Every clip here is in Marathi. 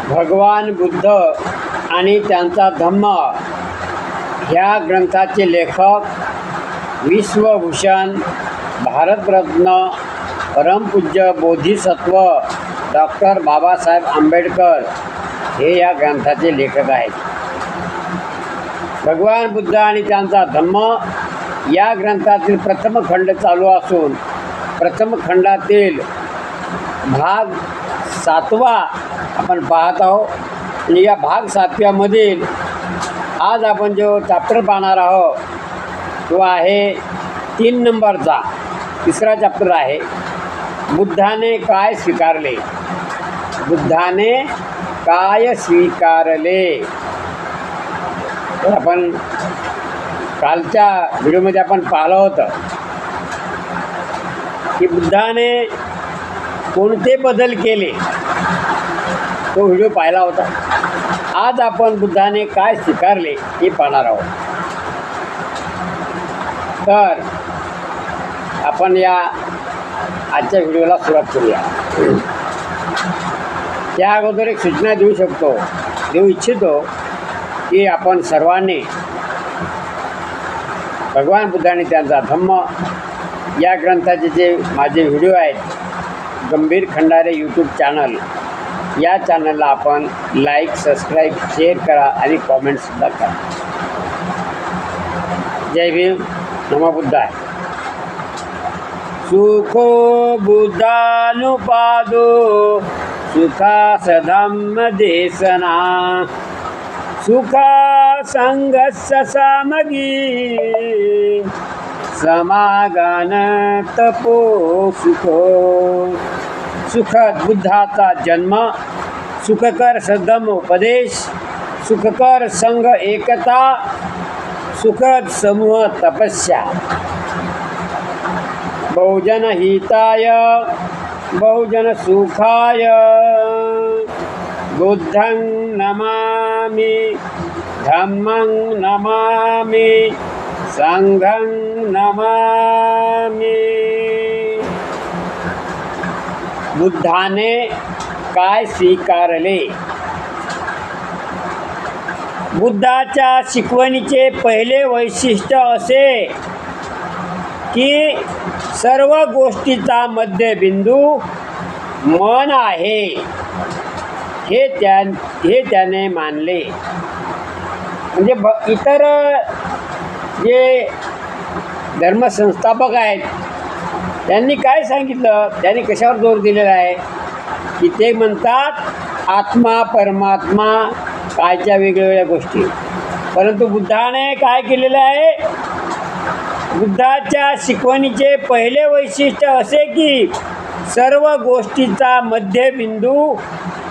भगवान बुद्ध आणि त्यांचा धम्म ह्या ग्रंथाचे लेखक विश्वभूषण भारतरत्न परमपूज्य बोधिसत्व डॉक्टर बाबासाहेब आंबेडकर हे या ग्रंथाचे लेखक आहेत. भगवान बुद्ध आणि त्यांचा धम्म या ग्रंथातील प्रथम खंड चालू असून प्रथम खंडातील भाग 7वा आपण पाहत आहोत. आणि या भाग 7व्यामधील आज आपण जो चॅप्टर पाहणार आहोत तो आहे 3 नंबरचा 3रा चॅप्टर आहे. बुद्धाने काय स्वीकारले. बुद्धाने काय स्वीकारले. तर आपण कालच्या व्हिडिओमध्ये आपण पाहिलं होतं की बुद्धाने कोणते बदल केले, तो व्हिडिओ पाहिला होता. आज आपण बुद्धाने काय स्वीकारले हे पाहणार आहोत. तर आपण या आजच्या व्हिडिओला सुरुवात करूया. त्या अगोदर एक सूचना देऊ इच्छितो की आपण सर्वांनी भगवान बुद्ध आणि त्यांचा धम्म या ग्रंथाचे जे माझे व्हिडिओ आहेत गंभीर खंडारे यूट्यूब चॅनल, या चॅनलला आपण लाईक, सबस्क्राईब, शेअर करा आणि कॉमेंटसुद्धा करा. जय भीम, नमो बुद्धाय. सुखो बुद्धानुपादो सुखास धम्म देशना सुखा संगस्य सामगी समागन तपो सुखो. सुखद बुद्धाचा जन्म, सुखकर सद्धम्म उपदेश, सुखकर संघ एकता, सुखद समूह तपस्या. बहुजन हिताय बहुजन सुखाय बुद्धं नमामि धम्मं नमामि संघं नमामि. बुद्धाने काय स्वीकारले. बुद्धाच्या शिकवणीचे पहिले वैशिष्ट्य असे की सर्व गोष्टीचा मध्यबिंदू मन आहे हे त्याने मानले. म्हणजे इतर जे धर्मसंस्थापक आहेत त्यांनी काय सांगितलं, त्यांनी कशावर जोर दिलेला आहे की ते म्हणतात आत्मा परमात्मा कायच्या वेगवेगळ्या गोष्टी. परंतु बुद्धाने काय केलेलं आहे, बुद्धाच्या शिकवणीचे पहिले वैशिष्ट्य असे की सर्व गोष्टीचा मध्यबिंदू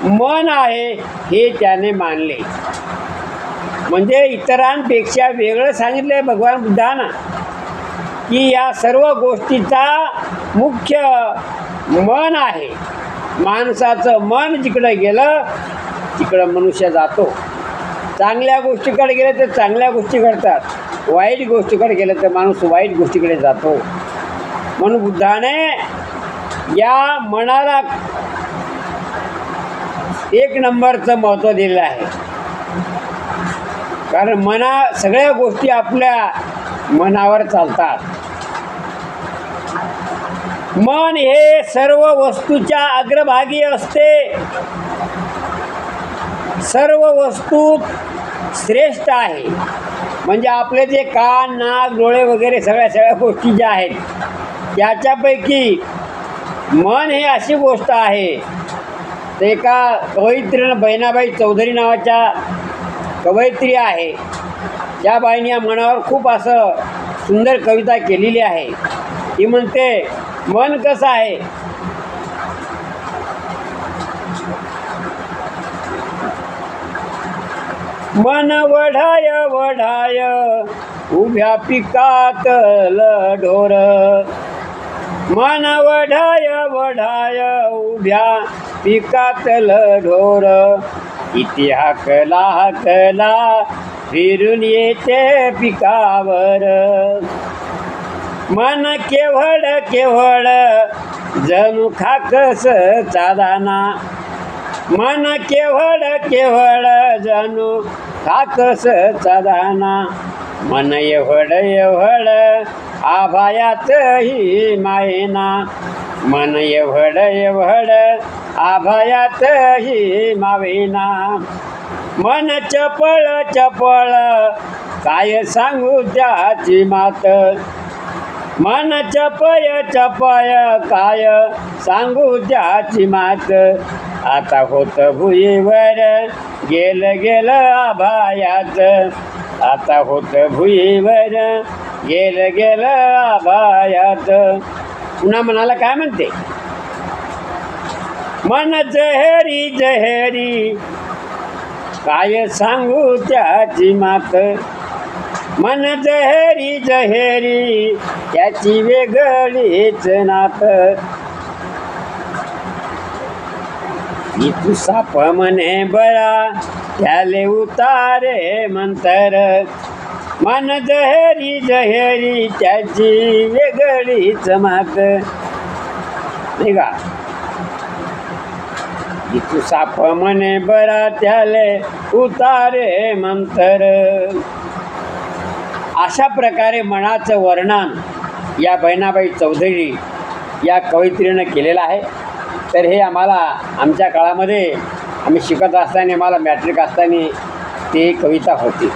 मन आहे हे त्याने मानले. म्हणजे इतरांपेक्षा वेगळं सांगितलं आहे भगवान बुद्धानं की या सर्व गोष्टीचा मुख्य मन आहे. माणसाचं मन जिकडं गेलं तिकडं मनुष्य जातो. चांगल्या गोष्टीकडे गेलं तर चांगल्या गोष्टी घडतात, वाईट गोष्टीकडे गेलं तर माणूस वाईट गोष्टीकडे जातो. म्हणून बुद्धाने या मनाला 1 नंबरचं महत्त्व दिलेलं आहे. कारण सगळ्या गोष्टी आपल्या मनावर चालतात. मन हे सर्व वस्तूच्या अग्रभागी असते. सर्व वस्तूत श्रेष्ठ आहे. म्हणजे आपले जे कान, नाक, डोळे वगैरे सगळ्या गोष्टी ज्या आहेत त्याच्यापैकी मन हे अशी गोष्ट आहे. तर एका कवयित्रीनं बहिणाबाई चौधरी नावाच्या कवयित्री आहे, त्या बाईने या मनावर खूप असं सुंदर कविता केलेली आहे. ती म्हणते मन कसं आहे. मन वढाय वढाय उभ्या पिकात ढोर. मन वढाय वढाय उभ्या पिकातल ढोर. इथे हाकला हाकला फिरून येते पिकावर. मन केवळ केवळ जणू खाकस चादाना. मन केवळ केवळ जणू काकसचा दाना, मन एवढ एवढ आभायात ही मायना, मन एवढ एवढ आभायात ही मावेना, मन चपळ चपळ काय सांगू त्याची मात, मन चपय चपय काय सांगू त्याची मात, आता होत भुईवर गेल गेल आभायात, आता होत भुईवर गेल गेल आभायात. पुन्हा मनाला काय म्हणते, मन जहेरी जहेरी काय सांगू त्याची मात, मन जहेरी जहेरी त्याची वेगळीच नात, तू साप म्हणे बळा त्याले उतारे मंतर, मन जहेरी जहेरी त्याची वेगळीच मात. नाही का, तू साप म्हणे बळा त्याले उतारे मंतर. अशा प्रकारे मनाचं वर्णन या बहिणाबाई चौधरी या कवयित्रीनं केलेलं आहे. तर हे आम्हाला आमच्या काळामध्ये आम्ही शिकत असताना, आम्हाला मॅट्रिक असताना ते कविता होती.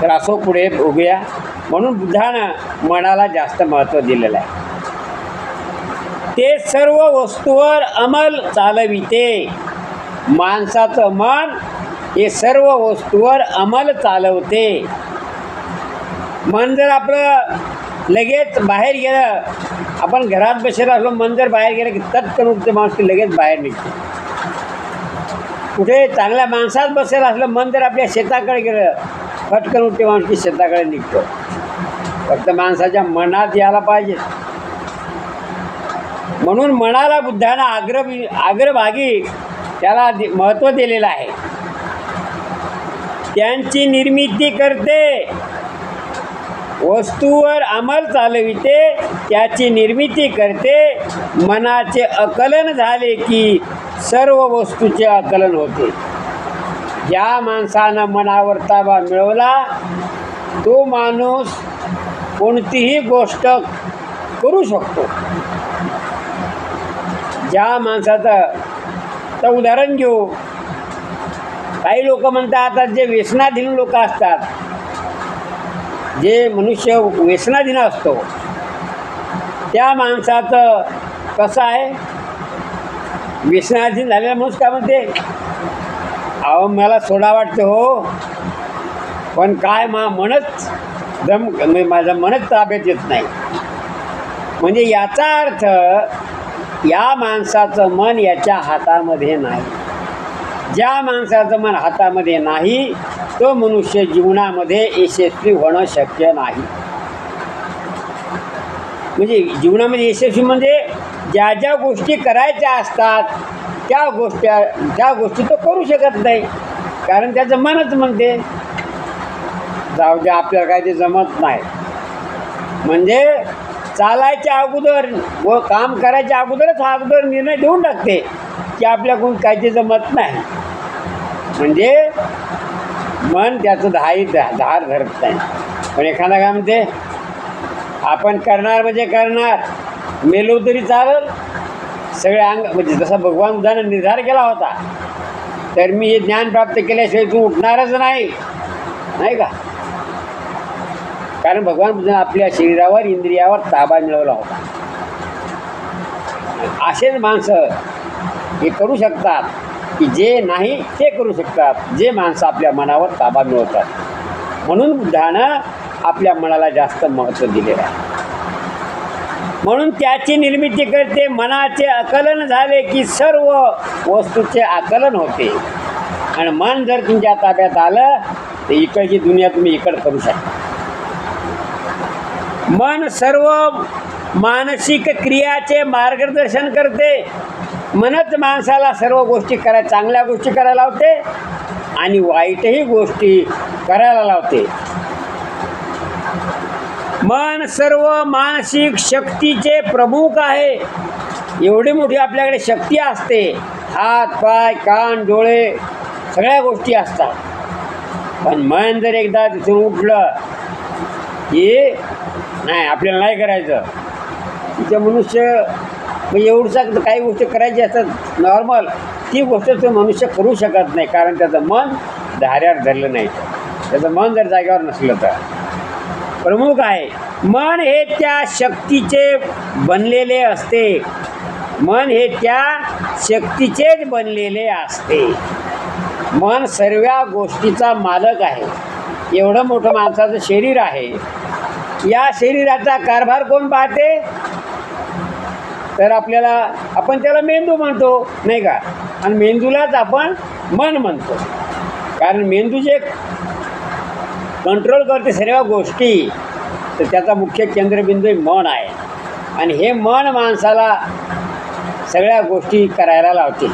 तर असो पुढे बघूया. म्हणून बुद्धानं मनाला जास्त महत्त्व दिलेलं आहे. ते सर्व वस्तूवर अंमल चालविते. माणसाचं मन हे सर्व वस्तूवर अंमल चालवते. मन जर आपलं लगेच बाहेर गेलं, आपण घरात बसेल असलो, मन जर बाहेर गेलं की तत्कन उठते माणूस की लगेच बाहेर निघते. कुठे चांगल्या माणसात बसेल असलं, मन जर आपल्या शेताकडे गेलं फटकन उठते माणूस की शेताकडे निघतो. फक्त माणसाच्या मनात यायला पाहिजे. म्हणून मनाला बुद्धानं अग्रभागी त्याला महत्त्व दिलेलं आहे. त्यांची निर्मिती करते, वस्तूवर अंमल चालविते, त्याची निर्मिती करते. मनाचे आकलन झाले की सर्व वस्तूचे आकलन होते. ज्या माणसानं मनावर ताबा मिळवला तो माणूस कोणतीही गोष्ट करू शकतो. ज्या माणसाचं तर उदाहरण घेऊ, काही लोक म्हणतात, आता जे व्यसनाधीन लोक असतात, जे मनुष्य व्यसनाधीन असतो त्या माणसाचं कसं आहे, व्यसनाधीन झालेला माणूस काय म्हणते, अहो मला सोडा वाटतं हो, पण काय मनच माझं मनच ताब्यात येत नाही. म्हणजे याचा अर्थ या माणसाचं मन याच्या हातामध्ये नाही. ज्या माणसाचं मन हातामध्ये नाही तो मनुष्य जीवनामध्ये यशस्वी होणं शक्य नाही. म्हणजे जीवनामध्ये यशस्वी म्हणजे ज्या ज्या गोष्टी करायच्या असतात त्या गोष्टी तो करू शकत नाही, कारण त्याचं मनच म्हणते जाऊ द्या आपल्याला काय ते जमत नाही. म्हणजे चालायच्या अगोदर व काम करायच्या अगोदरच हा अगोदर निर्णय देऊन टाकते की आपल्याकडून काय ते जमत नाही. म्हणजे मन त्याचं धार धरत नाही. पण एखादा काय म्हणते, आपण करणार म्हणजे करणार, मेलो तरी चालेल, सगळे अंग म्हणजे जसा भगवान बुद्धानं निर्धार केला होता, तर मी हे ज्ञान प्राप्त केल्याशिवाय तू उठणारच नाही, नाही का. कारण भगवान बुद्धानं आपल्या शरीरावर इंद्रियावर ताबा मिळवला होता. असेच माणसं हे करू शकतात की जे नाही ते करू शकतात, जे माणसं आपल्या मनावर ताबा मिळवतात. म्हणून बुद्धानं आपल्या मनाला जास्त महत्त्व दिलेलं आहे. म्हणून त्याची निर्मिती करते. मनाचे आकलन झाले की सर्व वस्तूचे आकलन होते. आणि मन जर तुमच्या ताब्यात आलं तर इकडची दुनिया तुम्ही इकडं करू शकता. मन सर्व मानसिक क्रियाचे मार्गदर्शन करते. मनच माणसाला सर्व गोष्टी चांगल्या गोष्टी करायला लावते आणि वाईटही गोष्टी करायला लावते. मन सर्व मानसिक शक्तीचे प्रमुख आहे. एवढी मोठी आपल्याकडे शक्ती असते, हात पाय कान डोळे सगळ्या गोष्टी असतात. पण मन जर एकदा तिथून उठलं की नाही आपल्याला नाही करायचं, तिथे मनुष्य म्हणजे एवढसा काही गोष्टी करायची असतात नॉर्मल, ती गोष्ट तो मनुष्य करू शकत नाही, कारण त्याचं मन धाऱ्यावर धरलं नाही. त्याचं मन जर जागेवर नसलं तर प्रमुख आहे. मन हे त्या शक्तीचे बनलेले असते. मन हे त्या शक्तीचेच बनलेले असते. मन सर्व गोष्टीचा मालक आहे. एवढं मोठं माणसाचं शरीर आहे. या शरीराचा कारभार कोण पाहते? तर आपण त्याला मेंदू म्हणतो, नाही का? आणि मेंदूलाच आपण मन म्हणतो, कारण मेंदू जे कंट्रोल करते सर्व गोष्टी, तर त्याचा मुख्य केंद्रबिंदू मन आहे. आणि हे मन माणसाला सगळ्या गोष्टी करायला लावते.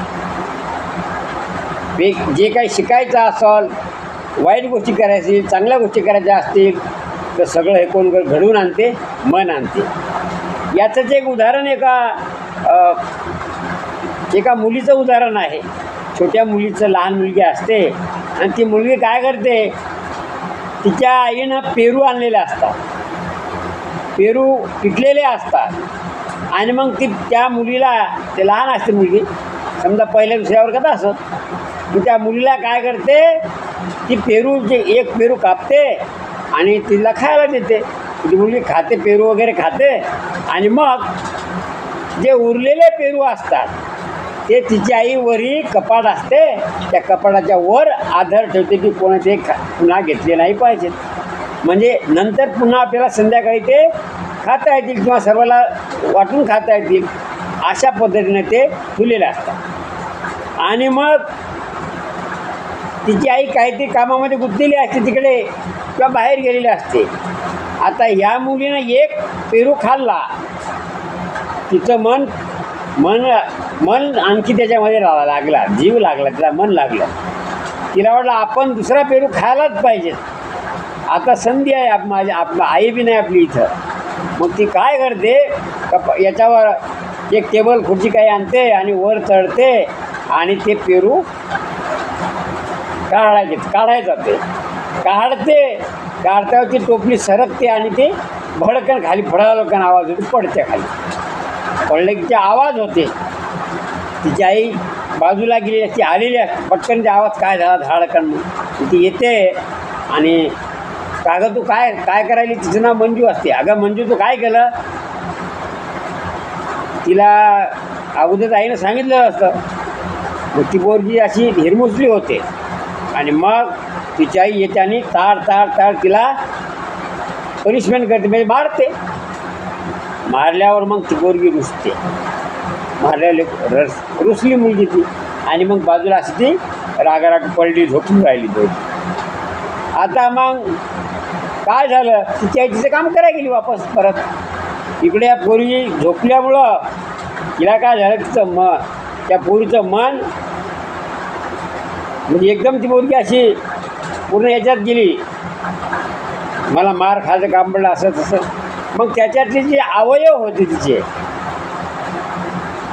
जे काही शिकायचं असेल, वाईट गोष्टी करायची, चांगल्या गोष्टी करायच्या असतील, तर सगळं हे कोण घडवून आणते? मन आणते. याचंच एक उदाहरण एका मुलीचं उदाहरण आहे. छोट्या मुलीचं, लहान मुलगी असते आणि ती मुलगी काय करते? तिच्या आईनं पेरू आणलेले असतात, पेरू पिकलेले असतात, आणि मग त्या मुलीला, ते लहान असते मुलगी, समजा पहिल्या दुसऱ्या वर्गात असत, त्या मुलीला काय करते? ती एक पेरू कापते आणि तिला खायला देते. ती मुलगी खाते, पेरू वगैरे खाते, आणि मग जे उरलेले पेरू असतात ते तिची आई वरी कपाट असते, त्या कपाटाच्या वर आधार ठेवते की कोणाचे पुन्हा घेतले नाही पाहिजेत, म्हणजे नंतर पुन्हा आपल्याला संध्याकाळी ते खाता येतील किंवा सर्वाला वाटून खाता येतील, अशा पद्धतीने ते ठेवलेले असतात. आणि मग तिची आई काहीतरी कामामध्ये गुंतलेली असते तिकडे किंवा बाहेर गेलेली असते. आता ह्या मुलीनं एक पेरू खाल्ला, तिचं मन आणखी त्याच्यामध्ये लागला, जीव लागला, तिला मन लागलं. तिला वाटलं आपण दुसरा पेरू खायलाच पाहिजे. आता संधी आहे, आई बी नाही आपली इथं. मग ती काय करते? याच्यावर एक टेबल खुर्ची काही आणते आणि वर चढते आणि ते पेरू काढायचं ते काढतावर ती टोपली सरकते आणि ते भडकन खाली फडालकन आवाज होते, पडते खाली. पडले की ते आवाज होते. तिची आई बाजूला गेली असते, आलेली असते, पटकन ते आवाज काय झाला धडाकन, ती येते आणि कागं तू काय करायली? तिचं नाव मंजू असते. अगं मंजू तू काय केलं? तिला अगोदर आईनं सांगितलं असतं. मग ती पोरगी अशी हिरमुसली होते आणि मग तिची आई येते आणि ताड तिला पनिशमेंट करते, म्हणजे मारते. मारल्यावर मग ती पोरगी रुसते. मारल्यावर रुसली मुलगी ती, आणि मग बाजूला अशी ती रागाराग पडली, झोपून राहिली दोन. आता मग काय झालं? तिची आई तिचं काम करायला गेली वापस परत. इकडे या पोरगी झोपल्यामुळं तिला काय झालं? तिचं त्या पोरीचं मन म्हणजे एकदम ती पोरगी अशी पूर्ण याच्यात गेली, मला मार खायचं काम पडलं असं तसं. मग त्याच्यातले जे अवयव होते तिचे,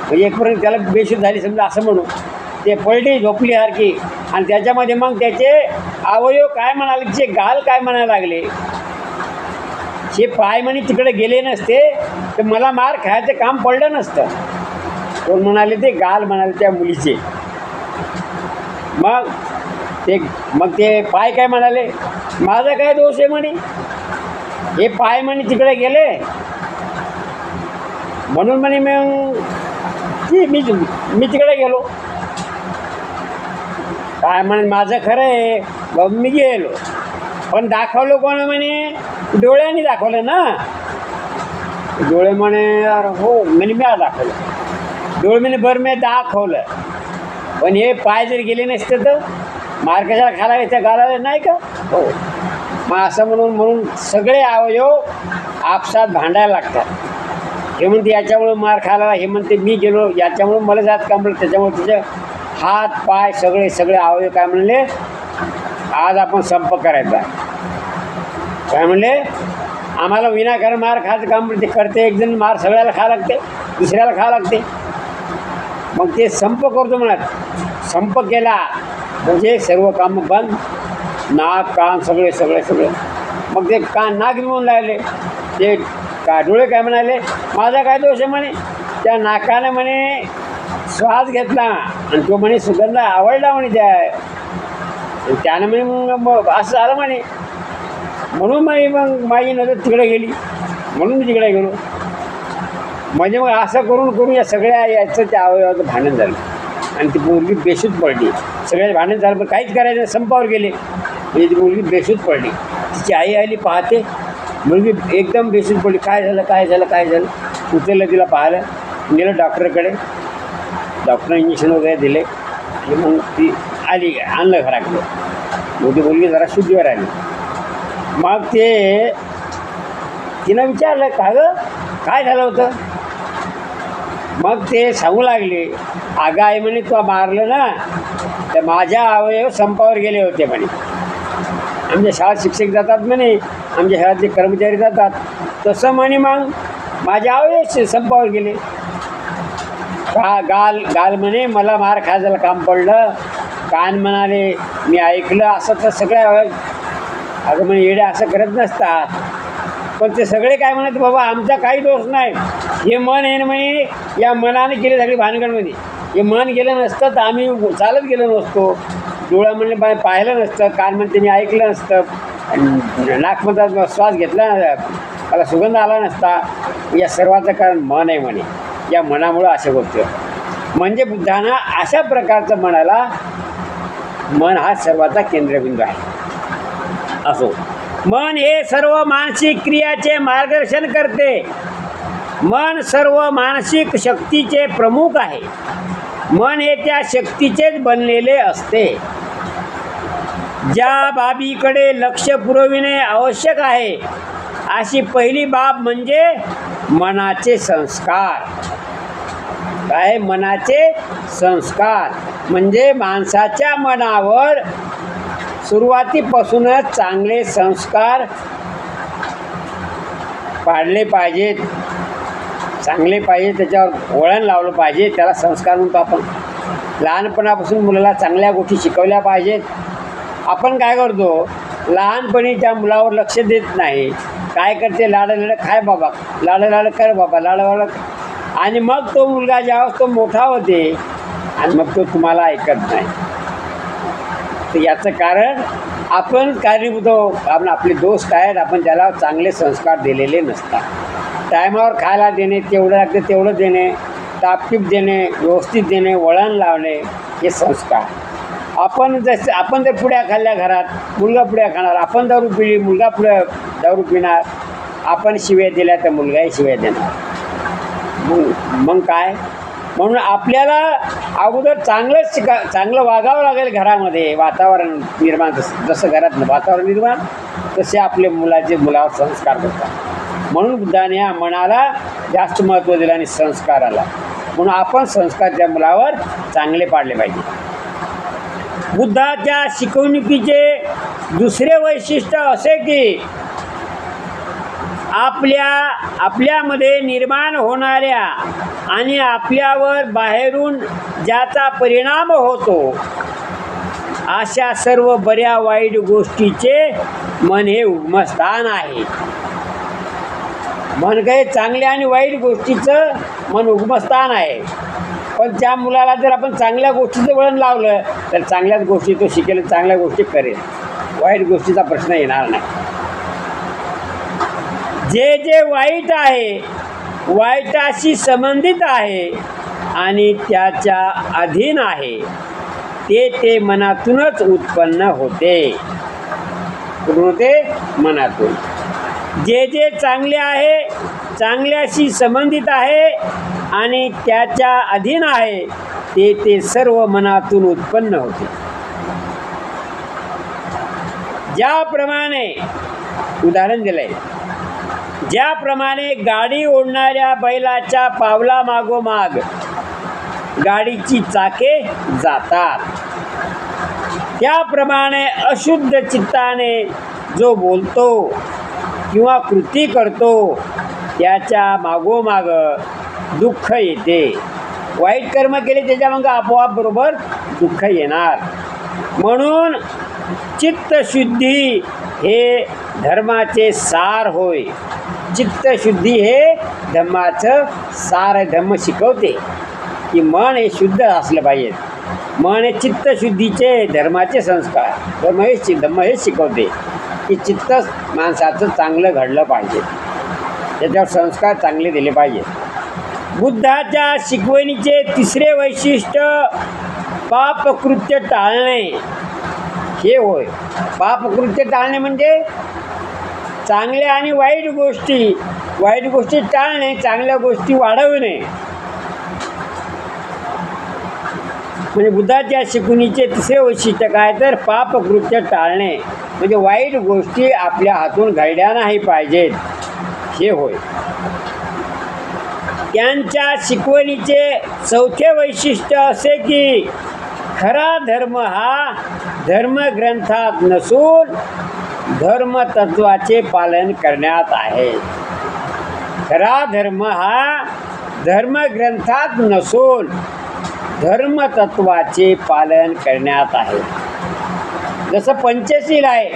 म्हणजे एकपर्यंत त्याला बेशुद्ध झाली समजा असं म्हणू, ते पलटी झोपलीसारखी. आणि त्याच्यामध्ये मग त्याचे अवयव काय म्हणाले, तिचे गाल काय म्हणायला लागले. हे पाय म्हणे तिकडे गेले नसते तर मला मार खायचं काम पडलं नसतं. कोण म्हणाले? ते गाल म्हणाले त्या मुलीचे. मग ते पाय काय म्हणाले? माझा काय दोष आहे म्हणे, हे पाय म्हणे तिकडे गेले म्हणून म्हणे मी तिकडे गेलो. काय म्हणे माझं खरं आहे, मग मी गेलो. पण दाखवलं कोण म्हणे? डोळ्यांनी दाखवलं ना. डोळे म्हणे अरे हो म्हणे मी दाखवलं. डोळे म्हणे बरं मी दाखवलं, पण हे पाय जर गेले नसते तर मार कशाला खायला त्या गालाला नाही का? हो. मग असं म्हणून सगळे अवयव आपसात भांडायला लागतात. हे म्हणते याच्यामुळं मार खायला, हे म्हणते मी गेलो याच्यामुळं मला जात कांबलं, त्याच्यामुळे तिचे हात पाय सगळे अवयव काय म्हणले? आज आपण संप करायचा. काय म्हणले? आम्हाला विनाकारण मार खायचं काम ते करते. एक जण मार सगळ्याला खायला लागते, दुसऱ्याला खायला लागते. मग ते संप करतो म्हणत. संप केला म्हणजे सर्व कामं बंद, नाक कान सगळे सगळे सगळे. मग ते कान नाक घेऊन लागले. ते डोळे काय म्हणाले, माझा काय दोष आहे म्हणे. त्या नाकाने म्हणे श्वास घेतला आणि तो म्हणे सुगंध आवडला म्हणे त्यानं म्हणे मग असं झालं म्हणे. म्हणून मग माझी नजर तिकडे गेली, म्हणून मी तिकडे गेलो. म्हणजे मग असं करून करून या सगळ्या याचं त्या अवयवाचं भांडण झालं आणि ती मुलगी बेशुद्ध पडली. सगळ्या भांडण झालं पण काहीच करायचं नाही, संपावर गेले. म्हणजे ती मुलगी बेशुद्ध पडली. तिची आई आली पाहते, मुलगी एकदम बेशुद्ध पडली. काय झालं काय झालं काय झालं. उचललं तिला पाहिलं, गेलं डॉक्टरकडे. डॉक्टर इंजेक्शन वगैरे दिले आणि मग ती आली, आणलं घराकडे. मग ती मुलगी जरा शुद्धीवर आली. मग ते तिनं विचारलं का गं काय झालं होतं. मग ते सांगू लागले, अगं आई म्हणे तू मारलं ना तर माझ्या अवयव संपावर गेले होते म्हणे. आमच्या शाळेत शिक्षक जातात म्हणे, आमच्या शाळेतले कर्मचारी जातात, तसं म्हणे मग माझ्या अवयव संपावर गेले. गाल म्हणे मला मार खायला काम पडलं. कान म्हणाले मी ऐकलं. असं तर सगळ्या अगं म्हणे येडे असं करत नसतात. पण ते सगळे काय म्हणत, बाबा आमचा काही दोष नाही, हे मन आहे ना म्हणे, या मनाने केले सगळी भानगडमध्ये. हे मन गेलं नसतं तर आम्ही चालत गेलो नसतो, डोळा म्हणले पाहिलं नसतं, कान म्हणते मी ऐकलं नसतं, नाकमधला श्वास घेतला मला सुगंध आला नसता. या सर्वाचं कारण मन आहे म्हणे. या मनामुळं अशा गोष्टी. म्हणजे बुद्धांना अशा प्रकारचं म्हणाला, मन हा सर्वाचा केंद्रबिंदू आहे. असो, मन हे सर्व मानसिक क्रियाचे मार्गदर्शन करते. मन सर्व मानसिक शक्तीचे प्रमुख आहे. मन हे त्या शक्तीचेच बनलेले असते. ज्या बाबीकडे लक्ष पुरविणे आवश्यक आहे अशी पहिली बाब म्हणजे मनाचे संस्कार. काय मनाचे संस्कार म्हणजे माणसाच्या मनावर सुरुवातीपासूनच चांगले संस्कार पाडले पाहिजेत, चांगले पाहिजे, त्याच्यावर वळण लावलं पाहिजे. त्याला संस्कार म्हणतो आपण. लहानपणापासून मुलाला चांगल्या गोष्टी शिकवल्या पाहिजेत. आपण काय करतो, लहानपणी त्या मुलावर लक्ष देत नाही. काय करते, लाडं खाय बाबा, लाडं कर बाबा, लाडं. आणि मग तो मुलगा ज्यावेळेस तो मोठा होते आणि मग तो तुम्हाला ऐकत नाही. तर याचं कारण आपण कारणीभूत, आपण आपले दोष काय आहेत, आपण त्याला चांगले संस्कार दिलेले नसतात. टायमावर खायला देणे, तेवढं लागतं तेवढं देणे, टापटीप देणे, व्यवस्थित देणे, वळण लावणे, हे संस्कार. आपण जर पुड्या खाल्ल्या घरात, मुलगा पुड्या खाणार. आपण दारू पिली, मुलगा पुढे दारू पिणार. आपण शिव्या दिल्या तर मुलगाही शिव्या देणार. मग काय, म्हणून आपल्याला अगोदर चांगलं वागावं लागेल. घरामध्ये वातावरण निर्माण, जसं घरात वातावरण निर्माण तसे आपले मुलावर संस्कार करतात. म्हणून बुद्धाने या मनाला जास्त महत्त्व दिलं आणि संस्काराला. म्हणून आपण संस्कार त्या मुलावर चांगले पाडले पाहिजे. बुद्धाच्या शिकवणुकीचे दुसरे वैशिष्ट्य असे की आपल्यामध्ये निर्माण होणाऱ्या आणि आपल्यावर बाहेरून ज्याचा परिणाम होतो अशा सर्व बऱ्या वाईट गोष्टीचे मन हे उगमस्थान आहे. मन काही चांगल्या आणि वाईट गोष्टीचं मन उगमस्थान आहे. पण त्या मुलाला जर आपण चांगल्या गोष्टीचं वळण लावलं तर चांगल्याच गोष्टी तो शिकेल, चांगल्या गोष्टी करेल, वाईट गोष्टीचा प्रश्न येणार नाही. जे वाईट आहे, वाईटाशी संबंधित आहे आणि त्याच्या अधीन आहे, ते मनातूनच उत्पन्न होते. कुठून होते? मनातून. जे चांगले आहे, चांगल्याशी संबंधित आहे आणि त्याच्या अधीन आहे, ते सर्व मनातून उत्पन्न होते. ज्याप्रमाणे उदाहरण दिलंय, ज्याप्रमाणे गाडी ओढणाऱ्या बैलाच्या पावला मागोमाग गाडीची चाके जातात, त्याप्रमाणे अशुद्ध चित्ताने जो बोलतो किंवा कृती करतो त्याच्या मागोमाग दुःख येते. वाईट कर्म केले त्याच्या मग आपोआप बरोबर दुःख येणार. म्हणून चित्तशुद्धी हे धर्माचे सार होय. चित्तशुद्धी हे धम्माचं सार. धम्म शिकवते की मन हे शुद्ध असलं पाहिजे. मन हे चित्तशुद्धीचे धर्माचे संस्कार. धम्म हे शिकवते की चित्त माणसाचं चांगलं घडलं पाहिजे, त्याच्यावर संस्कार चांगले दिले पाहिजे. बुद्धाच्या शिकवणीचे तिसरे वैशिष्ट्य पापकृत्य टाळणे हे होय. पापकृत्य टाळणे म्हणजे चांगल्या आणि वाईट गोष्टी टाळणे, चांगल्या गोष्टी वाढवणे. म्हणजे बुद्धाच्या शिकवणीचे तिसरे वैशिष्ट्य काय तर पापकृत्य टाळणे म्हणजे वाईट गोष्टी आपल्या हातून घडल्या नाही पाहिजेत हे होय. त्यांच्या शिकवणीचे चौथे वैशिष्ट्य असे की खरा धर्म हा धर्मग्रंथात नसून धर्मतत्वाचे पालन करण्यात आहे. खरा धर्म हा धर्मग्रंथात नसून धर्मतत्वाचे पालन करण्यात आहे. जसं पंचशील आहे,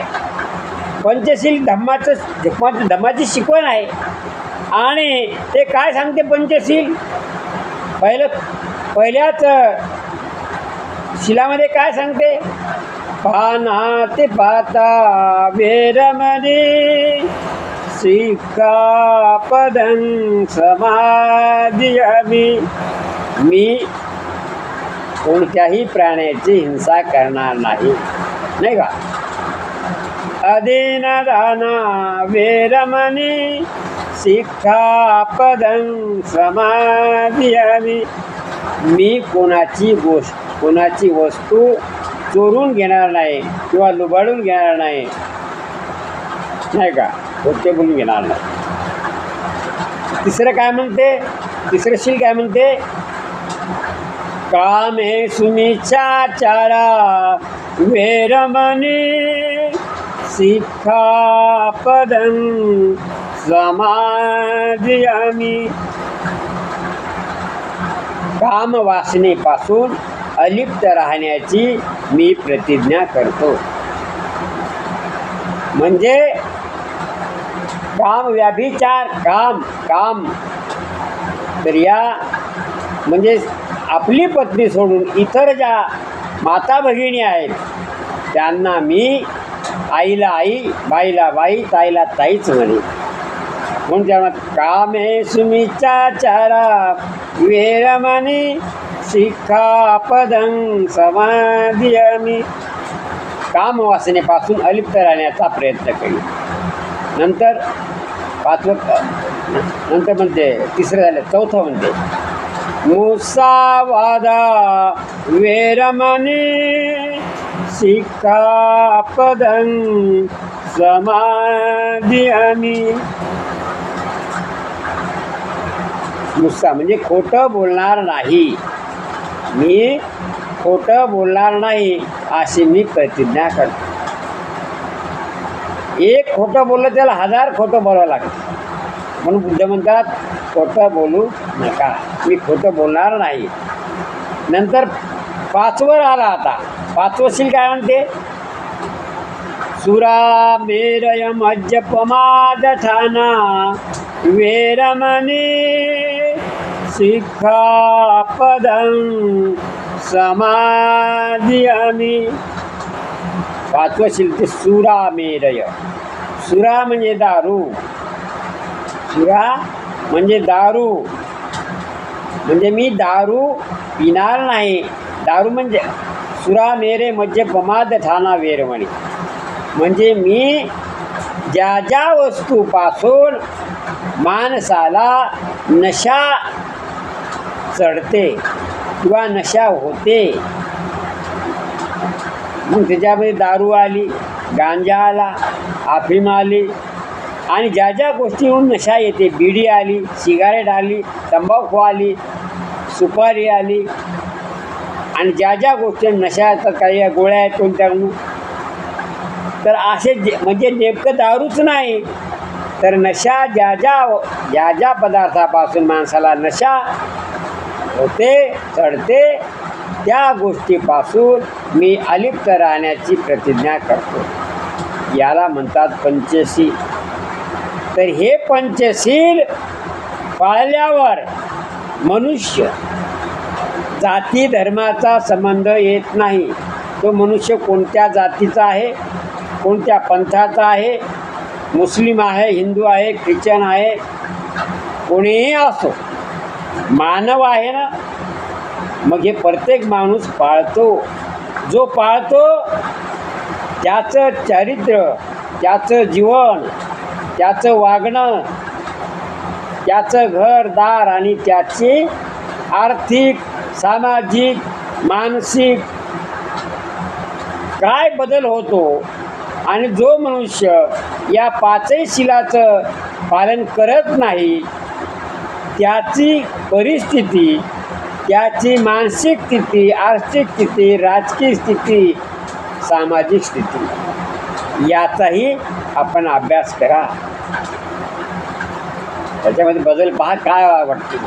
पंचशील धम्माची शिकवण आहे. आणि ते काय सांगते पंचशील? पहिल्याच शिलामध्ये काय सांगते? पानाति पाता वेरमणी सिक्खापदं समादियामि. मी कोणत्याही प्राण्याची हिंसा करणार नाही, नाही का? अदीनदाना वेरमणी सिक्खापदं समादियामि. मी कोणाची वस्तू चोरून घेणार नाही किंवा लुबाडून घेणार नाही, नाही का? खोटे बोलून घेणार नाही. तिसरं काय म्हणते? तिसरं शील काय म्हणते? कामे सुमिच्छाचारा वेरमणी सिक्खापदं समादियामि. काम वासनेपासून अलिप्त राहण्याची मी प्रतिज्ञा करतो. म्हणजे काम व्याभिचार, काम तर या म्हणजे आपली पत्नी सोडून इतर ज्या माता भगिनी आहेत त्यांना मी आईला आई, बाईला बाई, ताईला ताईच म्हणे. म्हणून त्या कामे सुमिच्छाचारा वेरमणी सिक्खापदं समादियामि. कामवासनेपासून अलिप्त राहण्याचा प्रयत्न करी. नंतर नंतर म्हणते, तिसरं झालं, चौथं म्हणते मुसावादा वेरमणी सिक्खापदं समादियामि. मुसा म्हणजे खोटं बोलणार नाही. मी खोटं बोलणार नाही अशी मी प्रतिज्ञा करतो. एक खोटं बोललं त्याला 1000 खोटं बोलावं लागतं. म्हणून बुद्ध म्हणतात खोटं बोलू नका, मी खोटं बोलणार नाही. नंतर 5वर आला. आता 5वं शील काय म्हणते? सुरा मेरय मज्जपमादठाना वेरमणी सिक्खापदं समादियामि. 5वं शील ते सुरामेरय. सुरा म्हणजे दारू. सुरा म्हणजे दारू, म्हणजे मी दारू पिणार नाही. दारू म्हणजे सुरा मेरे मज्जे पमाद ठाना वेरमणी म्हणजे मी ज्या ज्या वस्तूपासून माणसाला नशा चढते किंवा नशा होते, मग त्याच्यामध्ये दारू आली, गांजा आला, अफीम आली आणि ज्या ज्या गोष्टीवरून नशा येते, बिडी आली, सिगारेट आली, तंबाखू आली, सुपारी आली आणि ज्या ज्या गोष्टी नशा येतात, काही गोळ्या आहेत कोणत्या, तर असे म्हणजे नेमकं दारूच नाही तर नशा ज्या ज्या पदार्थापासून माणसाला नशा होते चढते त्या गोष्टीपासून मी अलिप्त राहण्याची प्रतिज्ञा करतो. याला म्हणतात पंचशील. तर हे पंचशील पाळल्यावर मनुष्य जाती धर्माचा संबंध येत नाही. तो मनुष्य कोणत्या जातीचा आहे, कोणत्या पंथाचा आहे, मुस्लिम आहे, हिंदू आहे, ख्रिश्चन आहे, कोणीही असो, मानव आहे ना. मग हे प्रत्येक माणूस पाळतो. जो पाळतो त्याचं चारित्र्य, त्याचं जीवन, त्याचं वागणं, त्याचं घरदार आणि त्याची आर्थिक, सामाजिक, मानसिक काय बदल होतो. आणि जो मनुष्य या पाचही शीलाचं पालन करत नाही त्याची परिस्थिती, त्याची मानसिक स्थिती, आर्थिक स्थिती, राजकीय स्थिती, सामाजिक स्थिती याचाही आपण अभ्यास करा. त्याच्यामध्ये बदल पहा काय वाटते.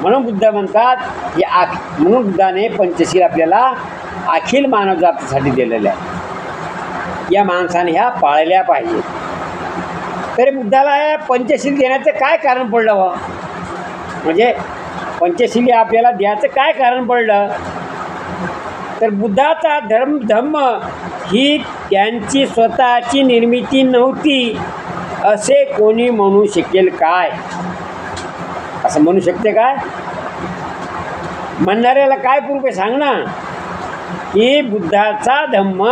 म्हणून बुद्ध म्हणतात की म्हणून बुद्धाने पंचशील आपल्याला अखिल मानवजातीसाठी दिलेल्या आहे. या माणसाने ह्या पाळल्या पाहिजे. तरी बुद्धाला या पंचशील देण्याचं काय कारण पडलं व म्हणजे पंचशील आपल्याला द्यायचं काय कारण पडलं. तर बुद्धाचा धम्म ही त्यांची स्वतःची निर्मिती नव्हती असे कोणी म्हणू शकेल काय. असं म्हणू शकते काय. म्हणणाऱ्याला काय प्रूफ आहे सांग ना. की बुद्धाचा धम्म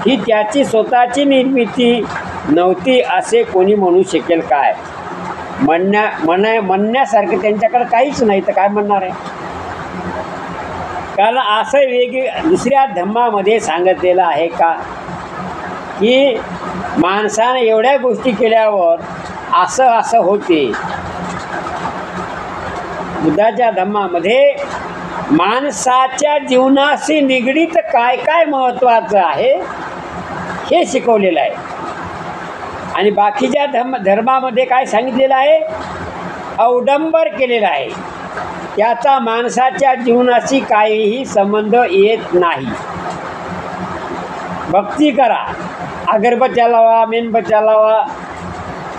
ही त्याची स्वतःची निर्मिती नव्हती असे कोणी म्हणू शकेल काय. म्हणण्यासारखं त्यांच्याकडे काहीच नाही तर काय म्हणणार आहे. कारण असं दुसऱ्या धम्मामध्ये सांगितलेलं आहे का की माणसाने एवढ्या गोष्टी केल्यावर असं होते. बुद्धाच्या धम्मामध्ये माणसाच्या जीवनाशी निगडीत काय काय महत्त्वाचं आहे हे शिकवलेलं आहे. आणि बाकीच्या धर्मामध्ये काय सांगितलेलं आहे, अवडंबर केलेलं आहे. त्याचा माणसाच्या जीवनाशी काहीही संबंध येत नाही. भक्ती करा, अगरबत्त्या लावा, मेणबत्त्या लावा,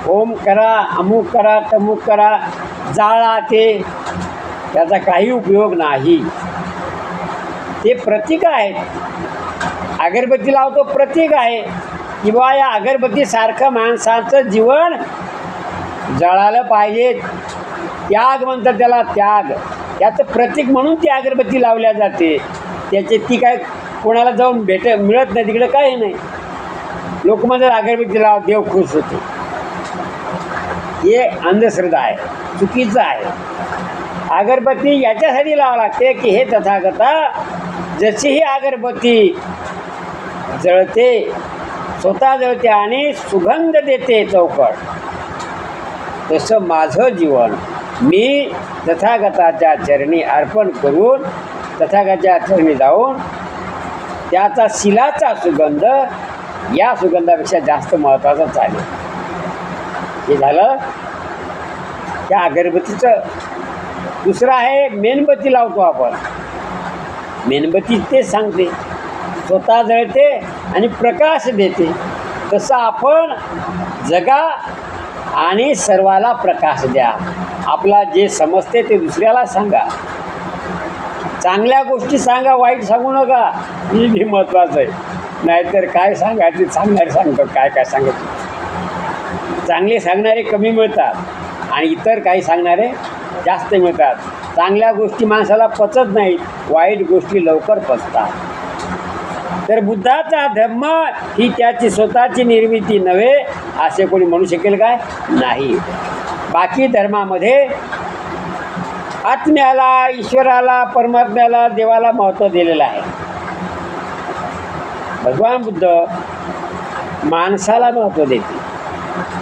ओम करा, अमुक करा, तमुक करा, जाळा, ते त्याचा काही उपयोग नाही. ते प्रतीक आहेत. अगरबत्ती लावतो प्रतीक आहे की बा या अगरबत्तीसारखं माणसाचं जीवन जळालं पाहिजे. त्याग म्हणतात त्याला, त्याग. त्याचं प्रतीक म्हणून ती अगरबत्ती लावल्या जाते. त्याचे ती काय कोणाला जाऊन मिळत नाही, तिकडे काही नाही. लोक म्हणतात अगरबत्ती लावा देव खुश होते. हे अंधश्रद्धा आहे, चुकीचं आहे. अगरबत्ती याच्यासाठी लावा लागते की हे तथागता जशी ही अगरबत्ती जळते, स्वतः जळते आणि सुगंध देते चौकट, तसं माझं जीवन मी तथागताच्या चरणी अर्पण करून तथागताच्या चरणी जाऊन त्याचा शिलाचा सुगंध या सुगंधापेक्षा जास्त महत्त्वाचा चालेल. हे झालं त्या अगरबत्तीचं. दुसरं आहे मेणबत्ती लावतो आपण. मेणबत्ती तेच सांगते, स्वतः जळते आणि प्रकाश देते. तसं आपण जगा आणि सर्वाला प्रकाश द्या. आपला जे समजते ते दुसऱ्याला सांगा. चांगल्या गोष्टी सांगा, वाईट सांगू नका. ही महत्त्वाचं आहे. नाहीतर काय सांगायचे सांगणारे सांगतात काय काय सांगायचे. चांगले सांगणारे कमी मिळतात आणि इतर काही सांगणारे जास्त मिळतात. चांगल्या गोष्टी माणसाला पचत नाहीत, वाईट गोष्टी लवकर पचतात. तर बुद्धाचा धम्म ही त्याची स्वतःची निर्मिती नव्हे असे कोणी म्हणू शकेल काय नाही. बाकी धर्मामध्ये आत्म्याला, ईश्वराला, परमात्म्याला, देवाला महत्त्व दिलेलं आहे. भगवान बुद्ध माणसाला महत्त्व देते.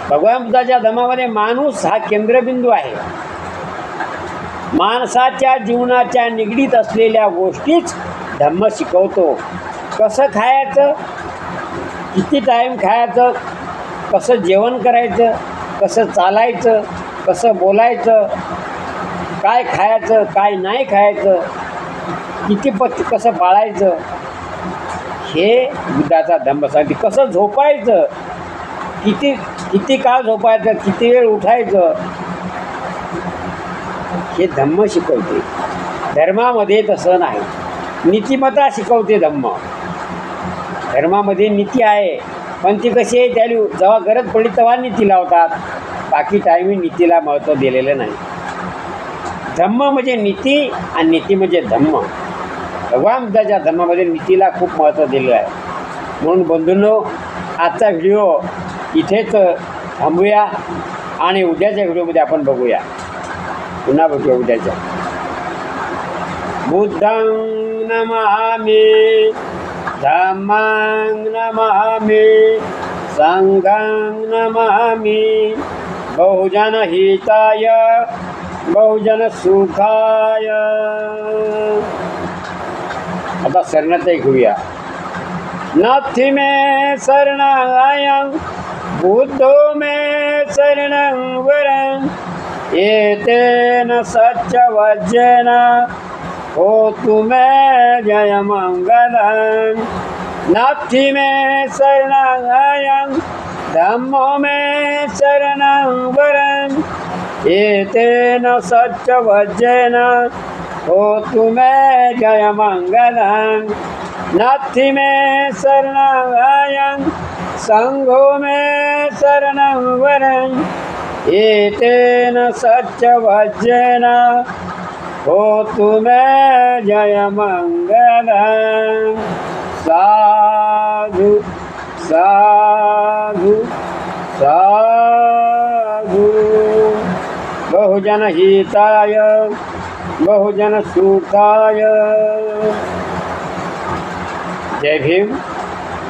भगवान बुद्धाच्या धर्मामध्ये माणूस हा केंद्रबिंदू आहे. माणसाच्या जीवनाच्या निगडीत असलेल्या गोष्टीच धम्म शिकवतो. कसं खायचं, किती टाईम खायचं, कसं जेवण करायचं, कसं चालायचं, कसं बोलायचं, काय खायचं काय नाही खायचं, किती कसं पाळायचं, हे बुद्धाचा धम्म सांगते. कसं झोपायचं, किती किती काळ झोपायचं, किती वेळ उठायचं, हे धम्म शिकवते. धर्मामध्ये तसं नाही, नीतिमत्ता शिकवते धम्म. धर्मामध्ये नीती आहे, पण ती कशी आहे, त्याला जेव्हा गरज पडली तेव्हा नीती लावतात, बाकी टायमी नीतीला महत्त्व दिलेलं नाही. धम्म म्हणजे नीती आणि नीती म्हणजे धम्म. भगवान बुद्धाच्या धर्मामध्ये नीतीला खूप महत्त्व दिलेलं आहे. म्हणून बंधूंनो, आजचा व्हिडिओ इथेच थांबूया आणि उद्याच्या व्हिडिओमध्ये आपण बघूया. पुन्हा भेटूया उद्याच्या. बुद्धं नमामि, धम्मं नमामि, संघं नमामि, बहुजन हिताय बहुजन सुखाय. आता शरणार्थी घेऊया. नाथी मे शरणागतं बुद्धो मे शरणं वरं, एतेन सत्यवचनेन होतु मे जयमङ्गलं. नाथी मे शरणागतं धम्मो मे शरणं वरं, एतेन सत्यवचनेन होतु मे जयमङ्गलं. नाथी मे शरणागतं संघो मे शरणं वरं, एतेन सत्यवचनेन होतु मे जयमङ्गलं. साधु साधु साधु. बहुजन हिताय बहुजन सुखाय. जय भीम,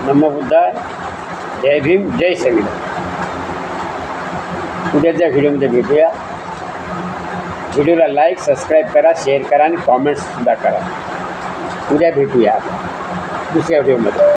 नमो बुद्धाय. जय भीम, जय संविधान. उद्याच्या व्हिडिओमध्ये भेटूया. व्हिडिओला लाईक सबस्क्राईब करा, शेअर करा आणि कॉमेंट्ससुद्धा करा. उद्या भेटूया दुसऱ्या व्हिडिओमध्ये.